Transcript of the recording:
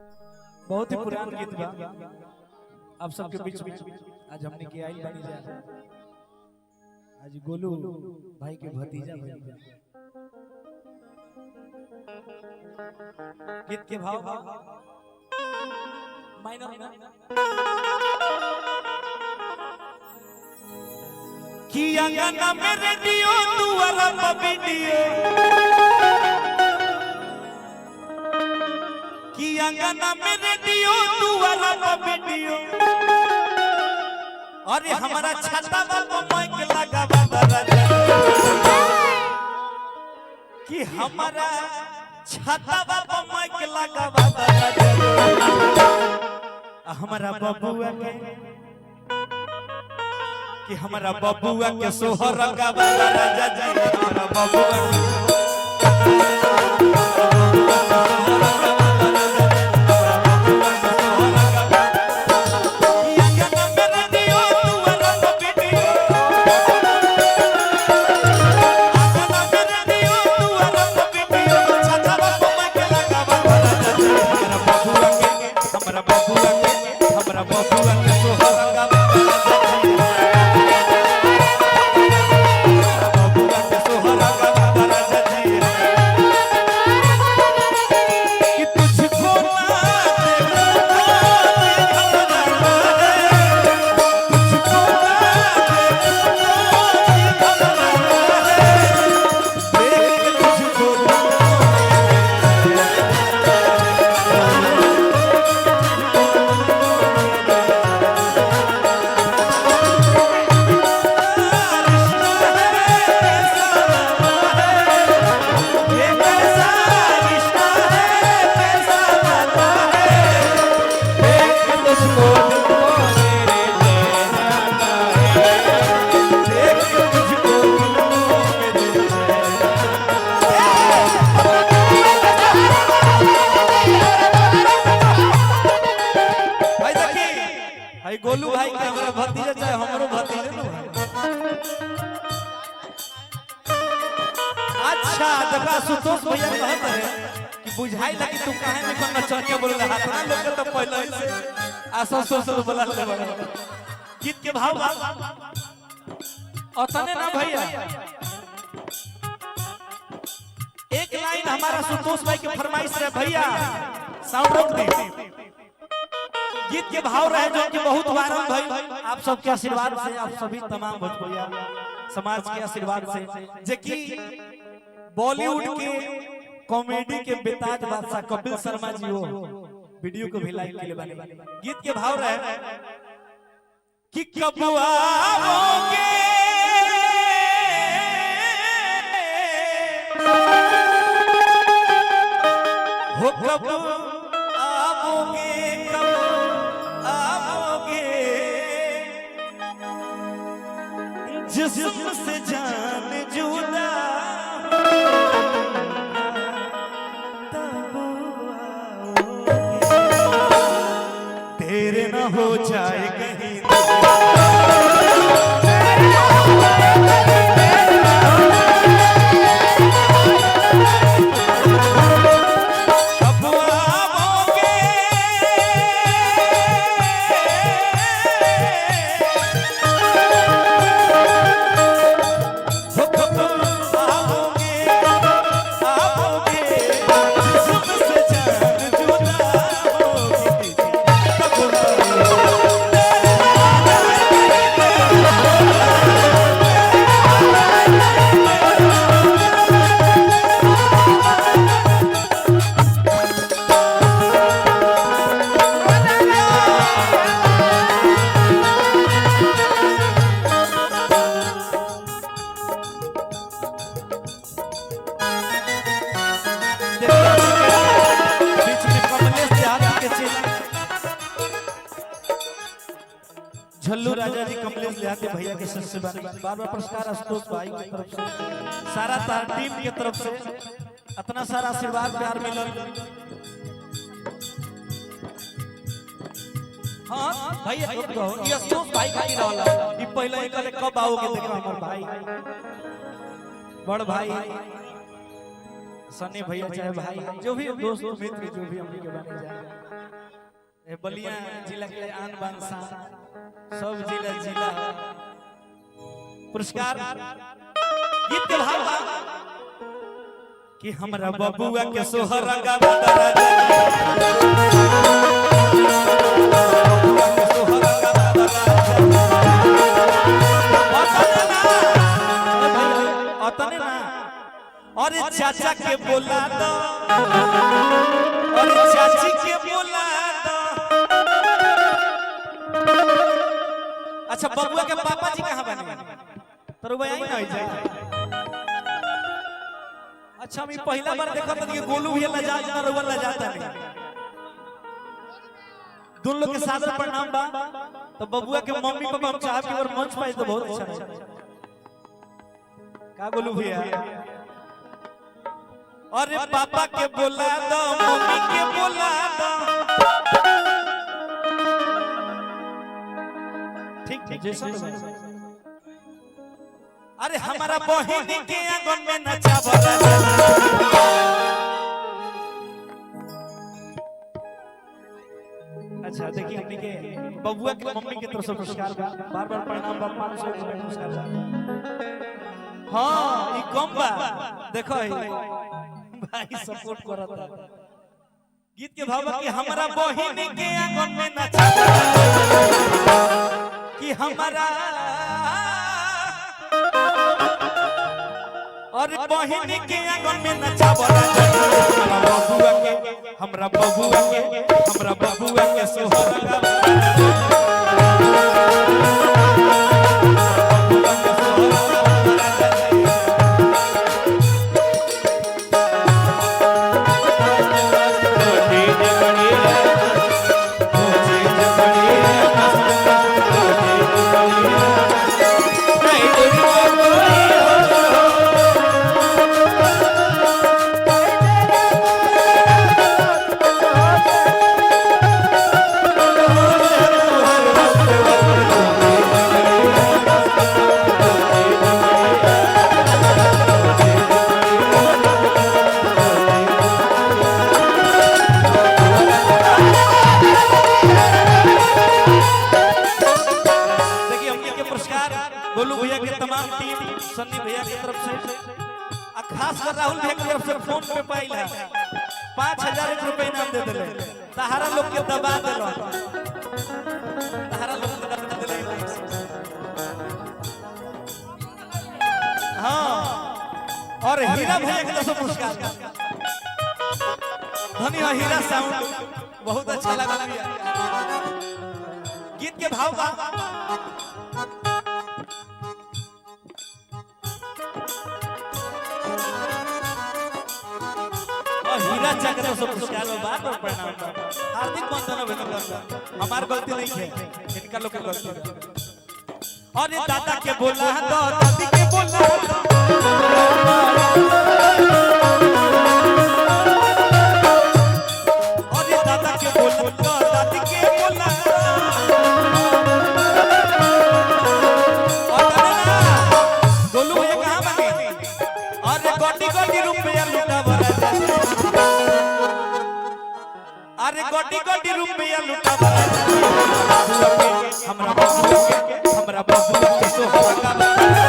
बहुत ही पुराना गीत बा। आप सबके बीच में आज हमने की आई बनी जा आज गोलू भाई के भतीजा बनी जा। गीत के भाव माइनर में कि अंगना में रेडियो दुआरा पर वीडियो कि अंगना में रेडियो दुआरा पर वीडियो अरे हमारा छाता पर माइक लगावा कि हमारा छाता पर माइक लगावा हमारा बबुआ के कि हमारा बबुआ के सोहर गावा राजा जी हमारा बबुआ गोलू भाई के हमारा भतीजा चाहे हमरो भतीजे न अच्छा देखा सुतोष भैया कहत है कि बुझाई लगी तू काहे में कोन चढ़ के बोले हाथ ना लोग तो पहले से आसा सोच बोला ले गीत के भाव अतने ना भैया एक लाइन हमारा सुतोष भाई के फरमाइश है भैया साउंड रोक दे गीत के भाव रहे जो कि बहुत वायरल भाई आप सबके आशीर्वाद से आप सभी तमाम भोजपुरिया समाज के आशीर्वाद से जे कि बॉलीवुड के कॉमेडी के बेताज बादशाह कपिल शर्मा जी हो वीडियो को भी लाइक के लिए बने गीत के भाव रहे कि कब आओगे हो कब आओगे जिस्म से जान जुदा तब तेरे न हो जाए कहीं झल्लू राजा जी कमलेश लिहाती भैया के शिष्य बने बार बार पुरस्कार आशुतोष भाई की तरफ से सारा तार टीम की तरफ से इतना सारा आशीर्वाद प्यार मिलल। हां भैया एक कहो ये आशुतोष भाई का ही रहला ई पहले ही कले कब आओगे देखो हमर भाई बड़ भाई सनी भैया चाहे भाई जो भी दोस्त मित्र जो भी हमके बने जाए बलिया जिला के आन बान शान सब जिला पुरस्कार गीत के भाव कि हमरा बबुआ के सोहर गावा और चाचा के बोला दो और चाची के बोला दो। अच्छा बबुआ के पापा जी कहाँ बने तो रुआ आई ना जाए। अच्छा मैं पहला बार देखा था कि गोलू भी लजा जाता रुआ लजाता नहीं दोनों लोग के सादर प्रणाम बा तो बबुआ के मम्मी पापा हम चाहब कि और मंच पाए तो बहुत अच्छा का गोलू भैया अरे पापा के बोला दो मम्मी के बोला दो ठीक ठीक जैसा अरे हमारा बहिन के आंगन में नचावा अच्छा देखिए अपनी के बबुआ के मम्मी के तरफ से पुरस्कार बार बार प्रणाम बा 500 रुपए पुरस्कार हां ई कम बा देखो भाई सपोर्ट करता गीत के भाव कि हमारा बहिन के आंगन में नचावा कि हमारा और बहिन के आंगन में नचावा हमरा बबुआ के सोहर गोलू भैया के तमाम टीम सन्नी भैया की तरफ से खास कर राहुल भैया की तरफ से फोन पे पाइल है 5000 रुपए इनाम दे देले सहारा लोग के दबा देलो सहारा लोग के दबा देले हां और हीरा भैया की तरफ से पुरस्कार धन्यवाद हीरा साउंड बहुत अच्छा लगा गीत के भाव का हीरा चक्र से पुरस्कार बार बार प्रणाम हार्दिक वंदन अभिनंदन हमार गलती नहीं है इनका लोग की गलती और ये दादा के बोला दो दादी के बोला और ये दादा के बोला दो दादी के बोला गोलू ये कहां बने और गोटी रुपया लूटा अरे गोटी रुपया लूटा हमरा बबुआ के सोहर